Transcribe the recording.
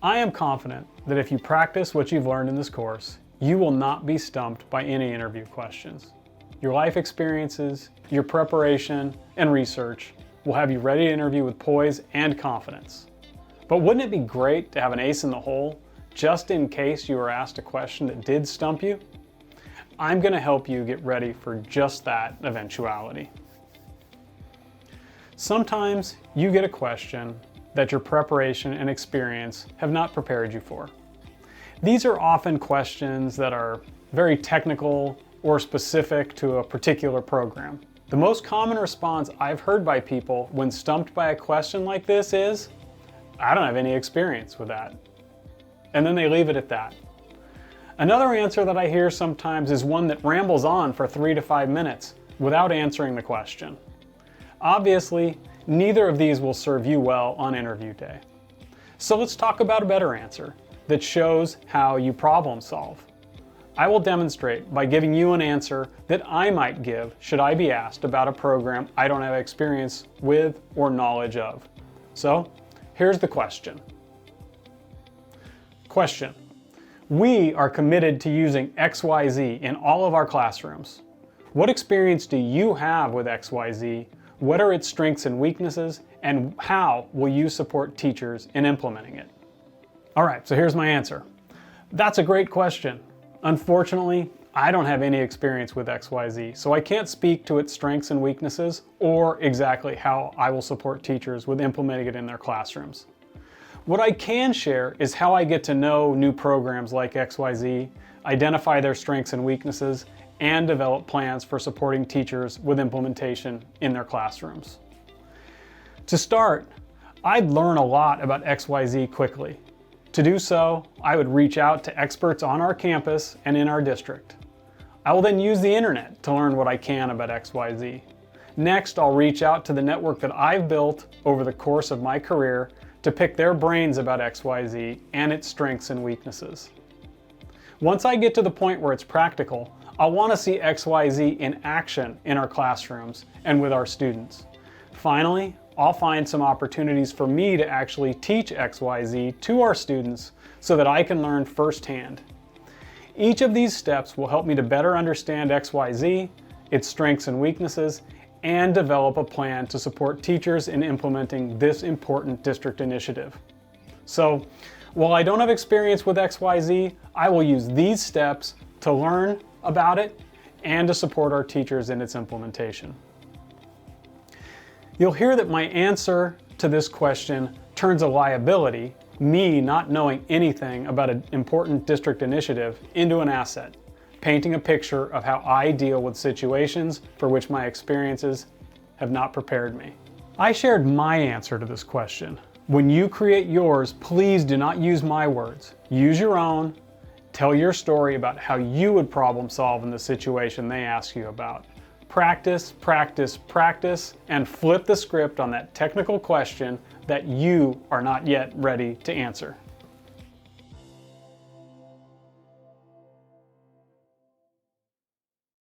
I am confident that if you practice what you've learned in this course, you will not be stumped by any interview questions. Your life experiences, your preparation, and research will have you ready to interview with poise and confidence. But wouldn't it be great to have an ace in the hole just in case you were asked a question that did stump you? I'm going to help you get ready for just that eventuality. Sometimes you get a question that your preparation and experience have not prepared you for. These are often questions that are very technical or specific to a particular program. The most common response I've heard by people when stumped by a question like this is, "I don't have any experience with that." And then they leave it at that. Another answer that I hear sometimes is one that rambles on for 3 to 5 minutes without answering the question. Obviously, neither of these will serve you well on interview day. So let's talk about a better answer that shows how you problem solve. I will demonstrate by giving you an answer that I might give should I be asked about a program I don't have experience with or knowledge of. So, here's the question. Question: we are committed to using XYZ in all of our classrooms. What experience do you have with XYZ? What are its strengths and weaknesses? And how will you support teachers in implementing it? All right, so here's my answer. That's a great question. Unfortunately, I don't have any experience with XYZ, so I can't speak to its strengths and weaknesses or exactly how I will support teachers with implementing it in their classrooms. What I can share is how I get to know new programs like XYZ, identify their strengths and weaknesses, and develop plans for supporting teachers with implementation in their classrooms. To start, I'd learn a lot about XYZ quickly. To do so, I would reach out to experts on our campus and in our district. I will then use the internet to learn what I can about XYZ. Next, I'll reach out to the network that I've built over the course of my career to pick their brains about XYZ and its strengths and weaknesses. Once I get to the point where it's practical, I'll want to see XYZ in action in our classrooms and with our students. Finally, I'll find some opportunities for me to actually teach XYZ to our students so that I can learn firsthand. Each of these steps will help me to better understand XYZ, its strengths and weaknesses, and develop a plan to support teachers in implementing this important district initiative. So, while I don't have experience with XYZ, I will use these steps to learn about it and to support our teachers in its implementation. You'll hear that my answer to this question turns a liability, me not knowing anything about an important district initiative, into an asset, painting a picture of how I deal with situations for which my experiences have not prepared me. I shared my answer to this question. When you create yours, please do not use my words. Use your own. Tell your story about how you would problem solve in the situation they ask you about. Practice, practice, practice, and flip the script on that technical question that you are not yet ready to answer.